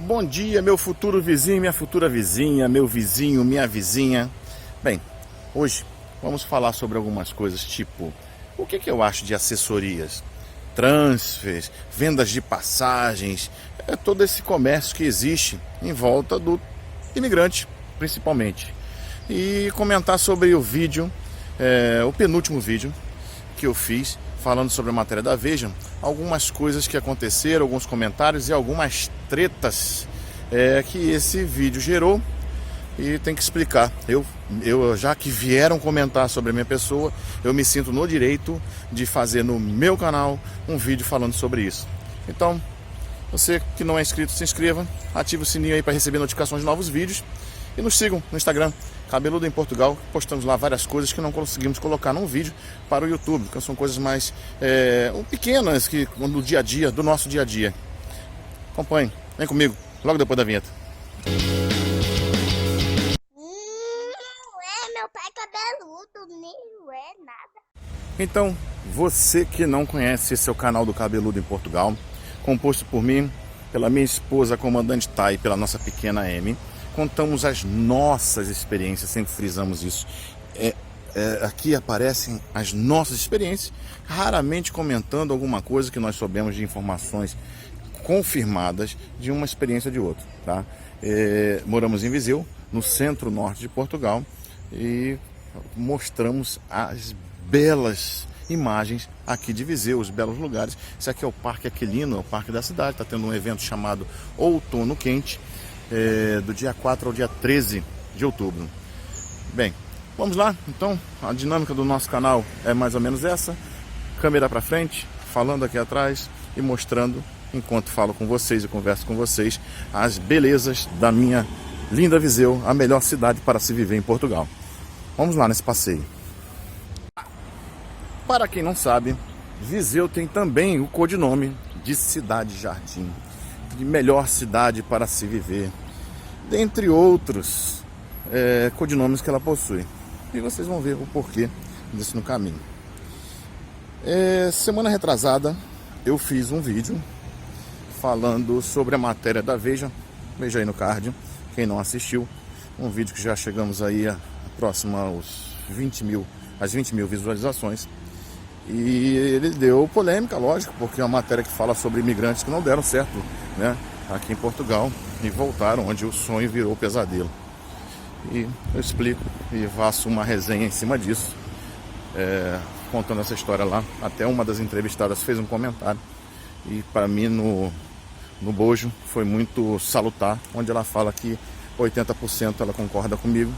Bom dia, meu futuro vizinho, minha futura vizinha, meu vizinho, minha vizinha. Bem, hoje vamos falar sobre algumas coisas, tipo, o que eu acho de assessorias, transfers, vendas de passagens, todo esse comércio que existe em volta do imigrante, principalmente. E comentar sobre o vídeo, o penúltimo vídeo que eu fiz, falando sobre a matéria da Veja, algumas coisas que aconteceram, alguns comentários e algumas tretas que esse vídeo gerou, e tem que explicar. Eu já que vieram comentar sobre a minha pessoa, eu me sinto no direito de fazer no meu canal um vídeo falando sobre isso. Então, você que não é inscrito, se inscreva, ative o sininho aí para receber notificações de novos vídeos e nos sigam no Instagram, Cabeludo em Portugal. Postamos lá várias coisas que não conseguimos colocar num vídeo para o YouTube, que são coisas mais pequenas, que do dia a dia, do nosso dia a dia. Acompanhe, vem comigo, logo depois da vinheta. Meu pai é cabeludo, nem é nada. Então, você que não conhece, esse é o canal do Cabeludo em Portugal, composto por mim, pela minha esposa, a comandante Tai, pela nossa pequena Amy. Contamos as nossas experiências, sempre frisamos isso. Aqui aparecem as nossas experiências, raramente comentando alguma coisa que nós soubemos de informações confirmadas de uma experiência de outra, tá? Moramos em Viseu, no centro-norte de Portugal, e mostramos as belas imagens aqui de Viseu, os belos lugares. Esse aqui é o Parque Aquilino, é o parque da cidade. Está tendo um evento chamado Outono Quente, do dia 4 ao dia 13 de outubro. Bem, vamos lá. Então, a dinâmica do nosso canal é mais ou menos essa: câmera para frente, falando aqui atrás e mostrando, enquanto falo com vocês e converso com vocês, as belezas da minha linda Viseu, a melhor cidade para se viver em Portugal. Vamos lá nesse passeio. Para quem não sabe, Viseu tem também o codinome de Cidade Jardim, de melhor cidade para se viver, dentre outros codinomes que ela possui. E vocês vão ver o porquê disso no caminho. Semana retrasada eu fiz um vídeo falando sobre a matéria da Veja. Veja aí no card, quem não assistiu. Um vídeo que já chegamos aí próximo aos 20 mil visualizações. E ele deu polêmica, lógico, porque é uma matéria que fala sobre imigrantes que não deram certo, né, aqui em Portugal e voltaram, onde o sonho virou pesadelo. E eu explico e faço uma resenha em cima disso, contando essa história lá. Até uma das entrevistadas fez um comentário, e para mim no bojo foi muito salutar, onde ela fala que 80% ela concorda comigo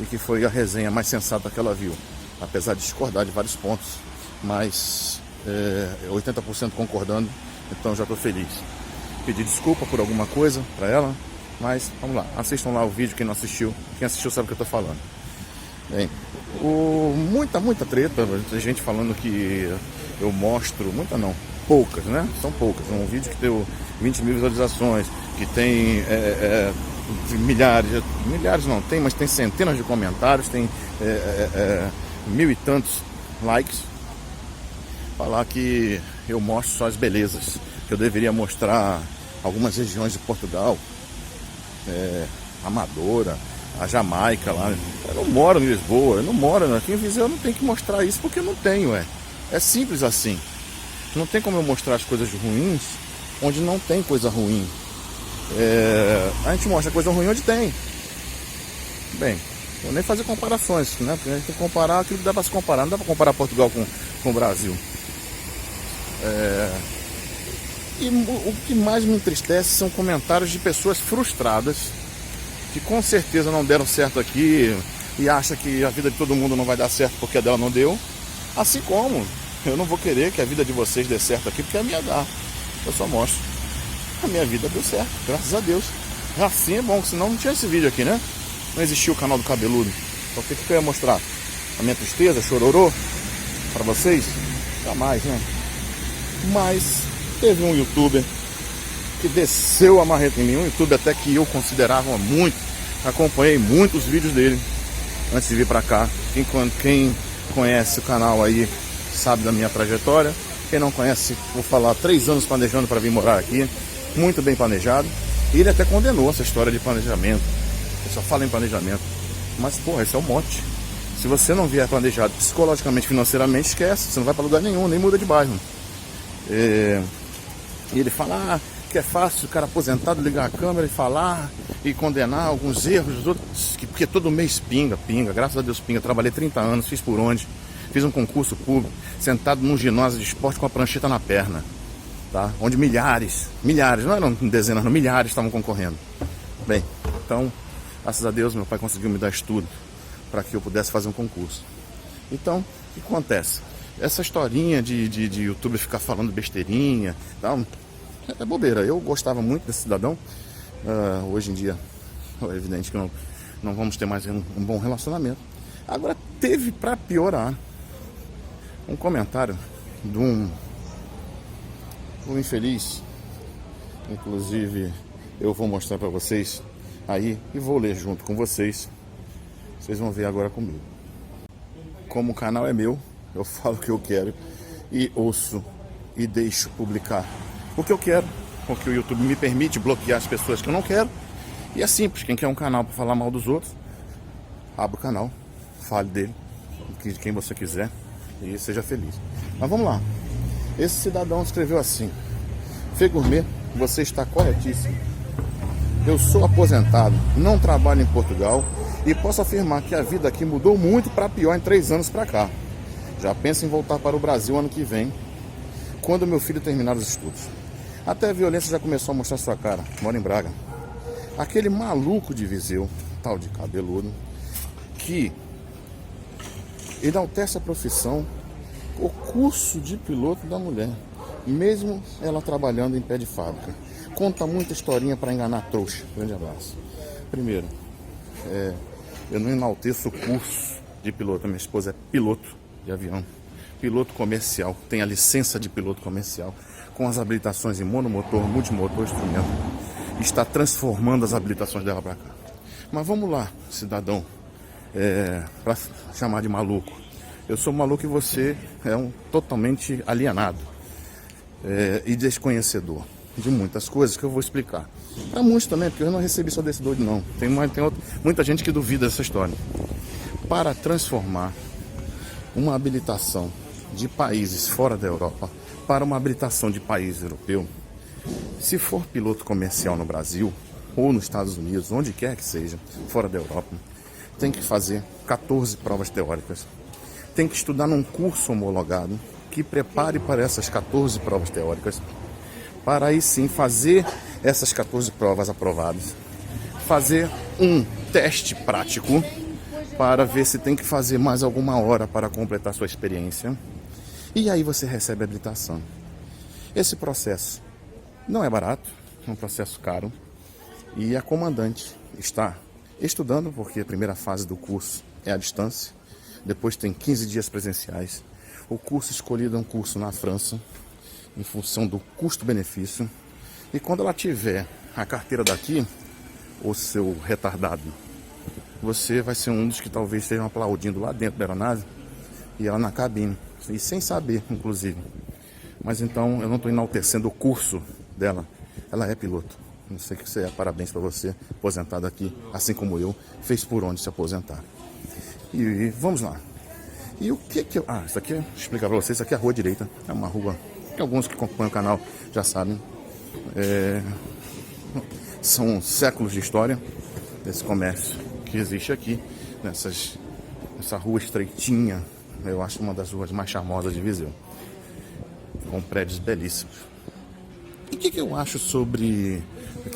e que foi a resenha mais sensata que ela viu, apesar de discordar de vários pontos, mas 80% concordando, então já estou feliz. Pedi desculpa por alguma coisa para ela, mas vamos lá, assistam lá o vídeo, quem não assistiu. Quem assistiu sabe o que eu estou falando. Bem, muita treta, gente falando que eu mostro, muita não, poucas, né? São poucas. Um vídeo que deu 20 mil visualizações, que tem milhares não tem, mas tem centenas de comentários, tem 1000 e tantos likes. Falar que eu mostro só as belezas, que eu deveria mostrar algumas regiões de Portugal, Amadora, a Jamaica lá. Eu não moro em Lisboa, eu não moro aqui em Viseu, eu não tenho que mostrar isso porque eu não tenho, é simples assim. Não tem como eu mostrar as coisas ruins onde não tem coisa ruim. A gente mostra coisa ruim onde tem. Bem, eu nem fazer comparações, né? Porque a gente tem que comparar aquilo que dá para se comparar. Não dá para comparar Portugal com o Brasil. E o que mais me entristece são comentários de pessoas frustradas, que com certeza não deram certo aqui e acham que a vida de todo mundo não vai dar certo porque a dela não deu. Assim como eu não vou querer que a vida de vocês dê certo aqui porque a minha dá. Eu só mostro. A minha vida deu certo, graças a Deus. Assim é bom, senão não tinha esse vídeo aqui, né? Não existia o canal do Cabeludo. Então o que eu ia mostrar? A minha tristeza, chororô, para vocês? Jamais, né? Mas teve um youtuber que desceu a marreta em mim, um youtuber até que eu considerava muito, acompanhei muitos vídeos dele antes de vir para cá. Quem conhece o canal aí sabe da minha trajetória. Quem não conhece, vou falar, 3 anos planejando para vir morar aqui, muito bem planejado. E ele até condenou essa história de planejamento. Ele só fala em planejamento. Mas, porra, esse é o mote. Se você não vier planejado psicologicamente, financeiramente, esquece. Você não vai para lugar nenhum, nem muda de bairro. E ele fala que é fácil o cara aposentado ligar a câmera e falar e condenar alguns erros dos outros, porque todo mês pinga, graças a Deus pinga. Trabalhei 30 anos, fiz por onde, fiz um concurso público, sentado num ginásio de esporte com a prancheta na perna, tá? Onde milhares, não eram dezenas, não, milhares estavam concorrendo. Bem, então, graças a Deus, meu pai conseguiu me dar estudo para que eu pudesse fazer um concurso. Então, o que acontece? Essa historinha de YouTube ficar falando besteirinha, tal, é bobeira. Eu gostava muito desse cidadão. Hoje em dia, é evidente que não vamos ter mais um bom relacionamento. Agora, teve, para piorar, um comentário de um infeliz. Inclusive, eu vou mostrar para vocês aí e vou ler junto com vocês. Vocês vão ver agora comigo. Como o canal é meu, eu falo o que eu quero e ouço e deixo publicar o que eu quero, porque o YouTube me permite bloquear as pessoas que eu não quero. E é simples, quem quer um canal para falar mal dos outros, abre o canal, fale dele, de quem você quiser e seja feliz. Mas vamos lá. Esse cidadão escreveu assim: Fê Gourmet, você está corretíssimo. Eu sou aposentado, não trabalho em Portugal e posso afirmar que a vida aqui mudou muito para pior em 3 anos para cá. Já penso em voltar para o Brasil ano que vem, quando meu filho terminar os estudos. Até a violência já começou a mostrar sua cara. Mora em Braga. Aquele maluco de Viseu, tal de cabeludo, que enaltece a profissão, o curso de piloto da mulher, mesmo ela trabalhando em pé de fábrica. Conta muita historinha para enganar a trouxa. Grande abraço. Primeiro, eu não enalteço o curso de piloto. Minha esposa é piloto de avião, piloto comercial, tem a licença de piloto comercial, com as habilitações em monomotor, multimotor, instrumento. Está transformando as habilitações dela para cá. Mas vamos lá, cidadão, para chamar de maluco. Eu sou maluco e você é um totalmente alienado e desconhecedor de muitas coisas que eu vou explicar. Para muitos também, porque eu não recebi só desse doido não. Tem muita gente que duvida dessa história. Para transformar uma habilitação de países fora da Europa para uma habilitação de país europeu, se for piloto comercial no Brasil ou nos Estados Unidos, onde quer que seja, fora da Europa, tem que fazer 14 provas teóricas. Tem que estudar num curso homologado que prepare para essas 14 provas teóricas, para aí sim fazer essas 14 provas aprovadas, fazer um teste prático para ver se tem que fazer mais alguma hora para completar sua experiência, e aí você recebe a habilitação. Esse processo não é barato, é um processo caro, e a comandante está estudando, porque a primeira fase do curso é à distância, depois tem 15 dias presenciais. O curso escolhido é um curso na França, em função do custo-benefício, e quando ela tiver a carteira daqui, o seu retardado, você vai ser um dos que talvez estejam aplaudindo lá dentro da aeronave e ela na cabine, e sem saber, inclusive. Mas então eu não estou enaltecendo o curso dela, ela é piloto. Não sei o que você é, parabéns para você, aposentado aqui, assim como eu, fez por onde se aposentar. E vamos lá. E o que que eu... isso aqui, vou explicar para vocês, isso aqui é a Rua Direita, é uma rua que alguns que acompanham o canal já sabem. São séculos de história desse comércio que existe aqui, nessa rua estreitinha, eu acho uma das ruas mais charmosas de Viseu, com prédios belíssimos. E o que eu acho sobre,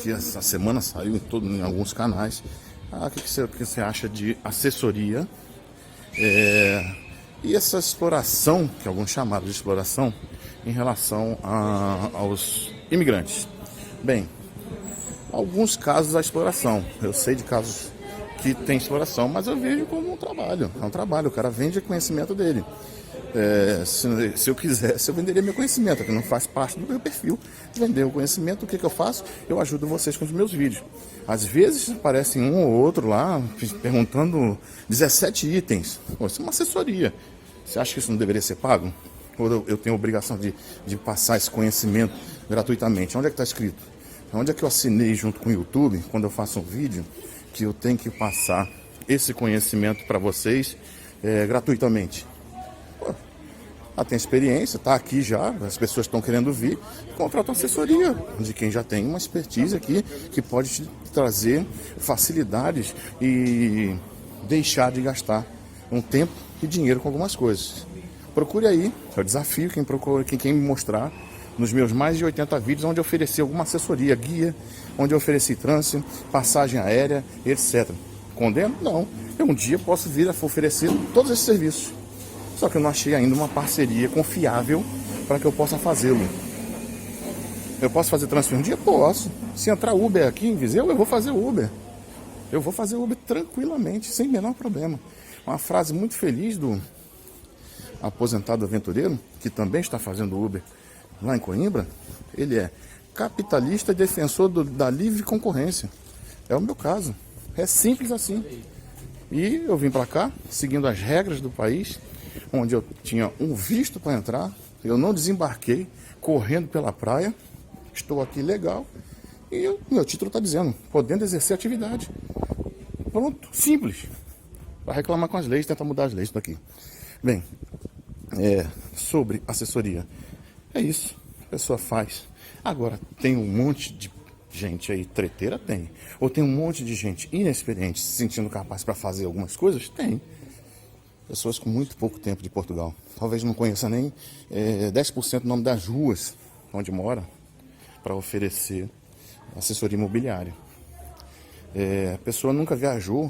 que essa semana saiu em alguns canais, o que você acha de assessoria e essa exploração, que alguns chamaram de exploração, em relação aos imigrantes? Bem, alguns casos da exploração, eu sei de casos que tem exploração, mas eu vejo como um trabalho. É um trabalho, o cara vende o conhecimento dele. Se eu quisesse, eu venderia meu conhecimento, que não faz parte do meu perfil de vender o conhecimento. O que eu faço? Eu ajudo vocês com os meus vídeos. Às vezes aparecem um ou outro lá perguntando 17 itens. Pô, isso é uma assessoria. Você acha que isso não deveria ser pago? Ou eu tenho a obrigação de passar esse conhecimento gratuitamente? Onde é que está escrito? Onde é que eu assinei junto com o YouTube, quando eu faço um vídeo, que eu tenho que passar esse conhecimento para vocês gratuitamente? Tem experiência, está aqui já, as pessoas estão querendo vir, contrata uma assessoria de quem já tem uma expertise aqui, que pode te trazer facilidades e deixar de gastar um tempo e dinheiro com algumas coisas. Procure aí, eu desafio quem me mostrar nos meus mais de 80 vídeos, onde eu ofereci alguma assessoria, guia, onde eu ofereci trânsito, passagem aérea, etc. Condeno? Não. Eu um dia posso vir a oferecer todos esses serviços. Só que eu não achei ainda uma parceria confiável para que eu possa fazê-lo. Eu posso fazer transfer um dia? Posso. Se entrar Uber aqui em Viseu, eu vou fazer Uber. Eu vou fazer Uber tranquilamente, sem menor problema. Uma frase muito feliz do aposentado aventureiro, que também está fazendo Uber lá em Coimbra. Ele é capitalista e defensor da livre concorrência. É o meu caso. É simples assim. E eu vim para cá, seguindo as regras do país, onde eu tinha um visto para entrar, eu não desembarquei, correndo pela praia, estou aqui legal, e o meu título está dizendo, podendo exercer atividade. Pronto, simples. Para reclamar com as leis, tentar mudar as leis daqui. Bem, sobre assessoria, é isso, a pessoa faz. Agora, tem um monte de gente aí treteira? Tem. Ou tem um monte de gente inexperiente se sentindo capaz para fazer algumas coisas? Tem. Pessoas com muito pouco tempo de Portugal. Talvez não conheça nem 10% do nome das ruas onde mora para oferecer assessoria imobiliária. A pessoa nunca viajou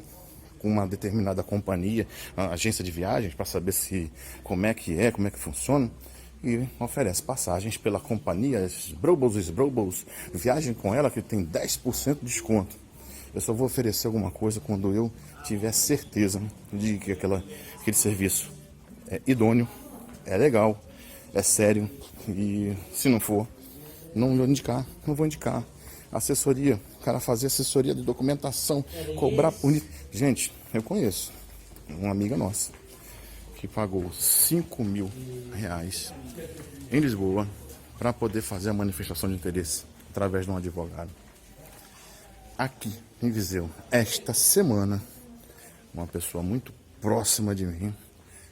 com uma determinada companhia, uma agência de viagens, para saber como é que funciona, e oferece passagens pela companhia Sbrobos, viagem com ela que tem 10% de desconto. Eu só vou oferecer alguma coisa quando eu tiver certeza de que aquele serviço é idôneo, é legal, é sério, e se não for, não vou indicar. Assessoria, o cara fazer assessoria de documentação, cobrar por... Gente, eu conheço uma amiga nossa que pagou R$5.000 em Lisboa para poder fazer a manifestação de interesse através de um advogado. Aqui em Viseu, esta semana, uma pessoa muito próxima de mim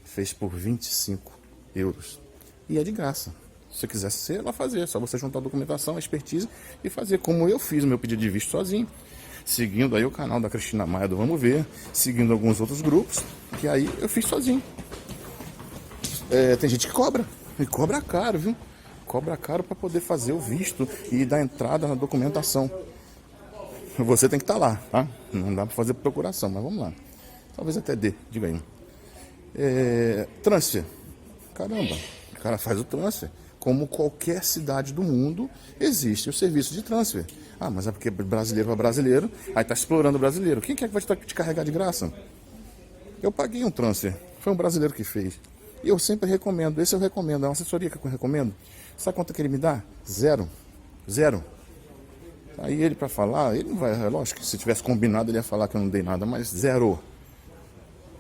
fez por €25. E é de graça. Se você quiser ser, ela fazer. É só você juntar a documentação, a expertise e fazer como eu fiz o meu pedido de visto sozinho. Seguindo aí o canal da Cristina Maia do Vamos Ver, seguindo alguns outros grupos, que aí eu fiz sozinho. Tem gente que cobra, e cobra caro, viu? Cobra caro para poder fazer o visto e dar entrada na documentação. Você tem que estar lá, tá? Não dá para fazer procuração, mas vamos lá. Talvez até dê, diga aí. Transfer. Caramba, o cara faz o transfer. Como qualquer cidade do mundo, existe o serviço de transfer. Ah, mas é porque brasileiro é brasileiro, aí tá explorando o brasileiro. Quem é que vai te carregar de graça? Eu paguei um transfer, foi um brasileiro que fez. E eu sempre recomendo, esse eu recomendo, é uma assessoria que eu recomendo. Sabe quanto que ele me dá? Zero. Aí ele para falar, ele não vai, é lógico que se tivesse combinado ele ia falar que eu não dei nada, mas zero.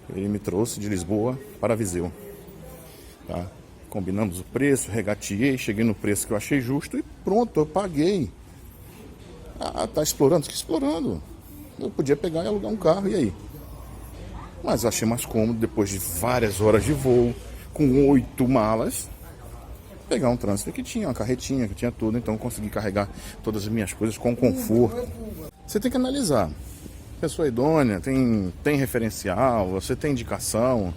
Ele me trouxe de Lisboa para Viseu. Tá? Combinamos o preço, regateei, cheguei no preço que eu achei justo e pronto, eu paguei. Ah, tá explorando? Que explorando. Eu podia pegar e alugar um carro, e aí? Mas eu achei mais cômodo, depois de várias horas de voo, com 8 malas, pegar um transfer que tinha uma carretinha, que tinha tudo, então eu consegui carregar todas as minhas coisas com conforto. Você tem que analisar. Pessoa idônea, tem referencial, você tem indicação.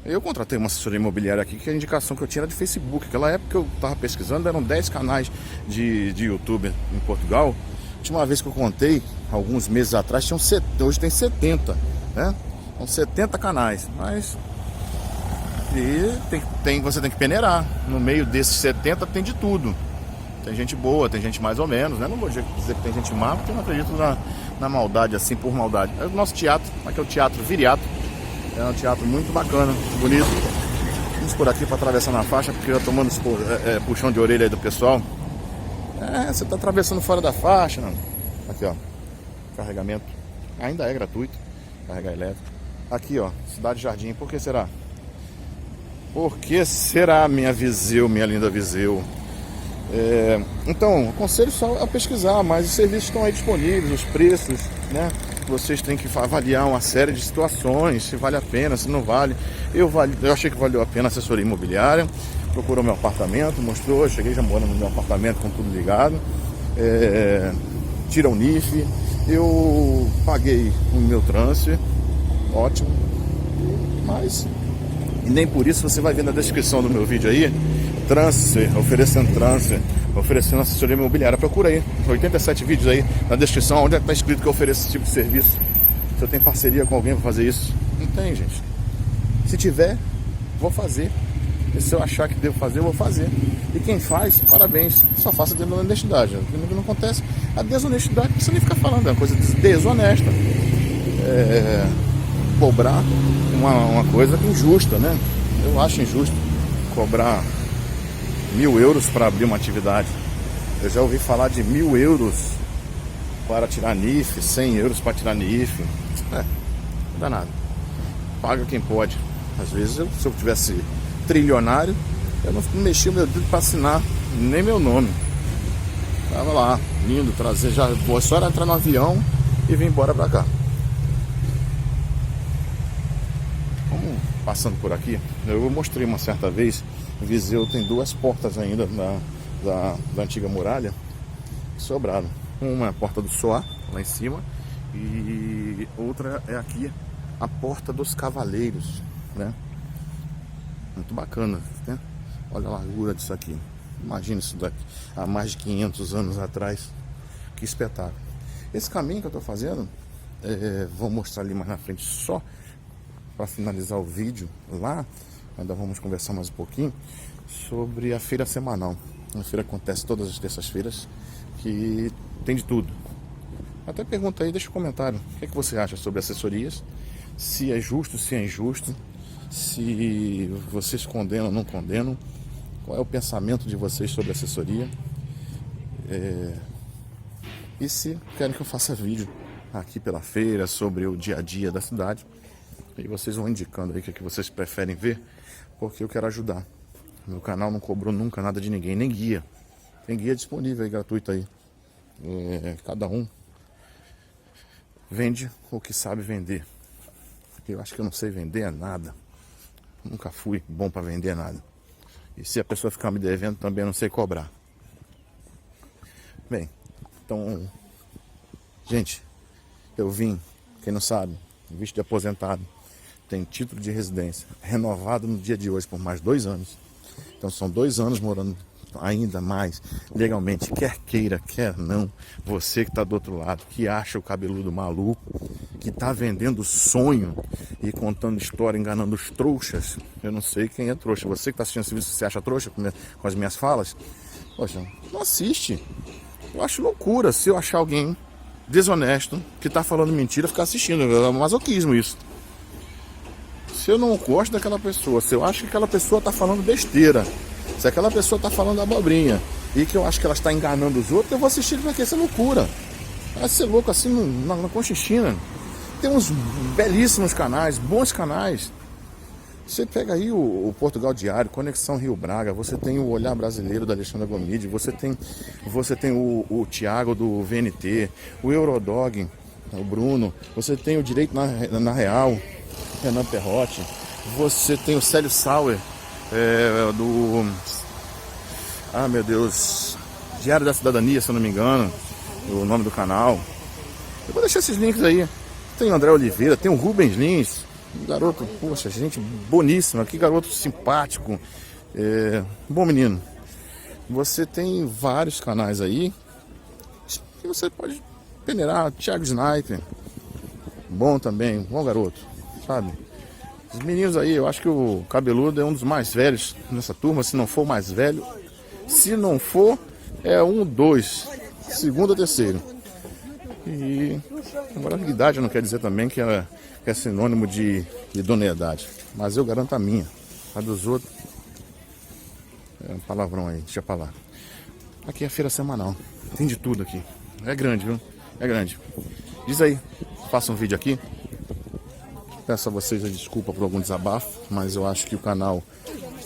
Eu contratei uma assessoria imobiliária aqui, que a indicação que eu tinha era de Facebook. Naquela época que eu estava pesquisando, eram 10 canais de YouTube em Portugal. A última vez que eu contei, alguns meses atrás, hoje tem 70, né? São 70 canais, mas você tem que peneirar. No meio desses 70 tem de tudo. Tem gente boa, tem gente mais ou menos, né? Não vou dizer que tem gente má, porque eu não acredito na maldade, assim, por maldade. É o nosso teatro, aqui é o Teatro Viriato. É um teatro muito bacana, muito bonito. Vamos por aqui para atravessar na faixa, porque eu tô tomando puxão de orelha aí do pessoal. Você tá atravessando fora da faixa, não. Aqui, ó, carregamento. Ainda é gratuito, carregar elétrico. Aqui, ó, Cidade Jardim. Por que será? Por que será, minha Viseu, minha linda Viseu? Então, aconselho só a pesquisar, mas os serviços estão aí disponíveis, os preços, né? Vocês têm que avaliar uma série de situações, se vale a pena, se não vale. Eu achei que valeu a pena a assessoria imobiliária, procurou meu apartamento, mostrou, cheguei já morando no meu apartamento com tudo ligado, tira o NIF, eu paguei o meu transfer, ótimo, mas nem por isso você vai ver na descrição do meu vídeo aí, oferecendo assessoria imobiliária. Procura aí, 87 vídeos aí na descrição, onde está escrito que eu ofereço esse tipo de serviço. Se eu tenho parceria com alguém para fazer isso, não tem, gente. Se tiver, vou fazer. E se eu achar que devo fazer, eu vou fazer. E quem faz, parabéns, só faça dentro da honestidade. O que não acontece, a desonestidade, não precisa nem ficar falando, é uma coisa desonesta. Cobrar uma coisa injusta, né? Eu acho injusto cobrar 1.000 euros para abrir uma atividade. Eu já ouvi falar de 1.000 euros para tirar NIF, 100 euros para tirar NIF. Não dá nada. Paga quem pode. Às vezes, se eu tivesse trilionário, eu não mexia o meu dedo para assinar nem meu nome. Tava lá, lindo, trazer, já só era entrar no avião e vir embora para cá. Vamos passando por aqui. Eu mostrei uma certa vez. Viseu tem 2 portas ainda da antiga muralha que sobraram. Uma é a porta do Soá, lá em cima, e outra é aqui a porta dos Cavaleiros, né? Muito bacana, né? Olha a largura disso aqui. Imagina isso daqui há mais de 500 anos atrás. Que espetáculo. Esse caminho que eu estou fazendo, vou mostrar ali mais na frente só para finalizar o vídeo lá. Ainda vamos conversar mais um pouquinho sobre a feira semanal. A feira acontece todas as terças-feiras, que tem de tudo. Até pergunta aí, deixa um comentário. O que é que você acha sobre assessorias? Se é justo, se é injusto. Se vocês condenam ou não condenam. Qual é o pensamento de vocês sobre assessoria? E se querem que eu faça vídeo aqui pela feira sobre o dia a dia da cidade. E vocês vão indicando aí o que vocês preferem ver, porque eu quero ajudar. Meu canal não cobrou nunca nada de ninguém, nem guia. Tem guia disponível aí, gratuito aí. Cada um vende o que sabe vender. Eu acho que eu não sei vender nada. Nunca fui bom para vender nada. E se a pessoa ficar me devendo, também eu não sei cobrar. Bem, então, gente, eu vim, quem não sabe, visto de aposentado. Tem título de residência renovado no dia de hoje por mais 2 anos. Então são 2 anos morando ainda mais legalmente, quer queira, quer não. Você que está do outro lado, que acha o cabeludo maluco, que está vendendo sonho e contando história, enganando os trouxas. Eu não sei quem é trouxa. Você que está assistindo esse vídeo, você acha trouxa com as minhas falas? Poxa, não assiste. Eu acho loucura se eu achar alguém desonesto que está falando mentira ficar assistindo. É masoquismo isso. Se eu não gosto daquela pessoa, se eu acho que aquela pessoa está falando besteira, se aquela pessoa está falando abobrinha e que eu acho que ela está enganando os outros, eu vou assistir porque isso é loucura. Vai ser louco assim na Conchichina. Tem uns belíssimos canais, bons canais. Você pega aí o Portugal Diário, Conexão Rio Braga, você tem o Olhar Brasileiro da Alexandra Gomide, você tem o Thiago do VNT, o Eurodog, o Bruno, você tem o Direito na Real, Renan Perrotti, você tem o Célio Sauer, meu Deus, Diário da Cidadania, se eu não me engano, o nome do canal. Eu vou deixar esses links aí. Tem o André Oliveira, tem o Rubens Lins, um garoto, poxa, gente boníssima, que garoto simpático, bom menino. Você tem vários canais aí que você pode peneirar. Thiago Sniper, bom também, bom garoto, sabe? Os meninos aí, eu acho que o Cabeludo é um dos mais velhos nessa turma, se não for o mais velho. Se não for, é 1, 2, segundo ou terceiro. E agora a idade não quer dizer também que é sinônimo de idoneidade. Mas eu garanto a minha, a dos outros. É um palavrão aí, deixa pra lá. Aqui é a feira semanal, tem de tudo aqui. É grande, viu? É grande. Diz aí, faça um vídeo aqui. Peço a vocês a desculpa por algum desabafo, mas eu acho que o canal,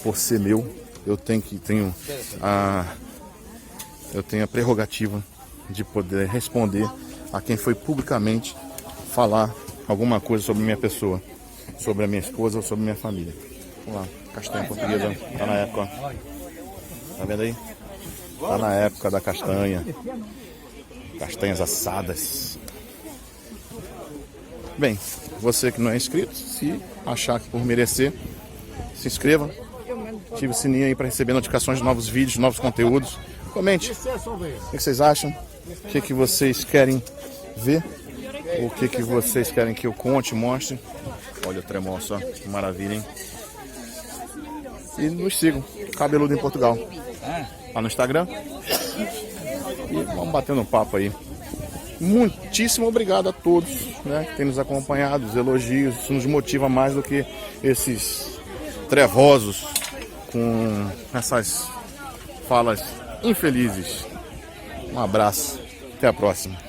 por ser meu, eu tenho eu tenho a prerrogativa de poder responder a quem foi publicamente falar alguma coisa sobre minha pessoa, sobre a minha esposa ou sobre minha família. Vamos lá, castanha portuguesa, tá na época, ó. Tá vendo aí? Tá na época da castanha. Castanhas assadas. Bem, você que não é inscrito, se achar que por merecer, se inscreva. Ative o sininho aí para receber notificações de novos vídeos, novos conteúdos. Comente o que vocês acham, o que vocês querem ver, o que vocês querem que eu conte, mostre. Olha o tremor só, que maravilha, hein? E nos sigam, Cabeludo em Portugal, lá no Instagram. E vamos batendo um papo aí. Muitíssimo obrigado a todos, né, que têm nos acompanhado, os elogios. Isso nos motiva mais do que esses trevosos com essas falas infelizes. Um abraço, até a próxima.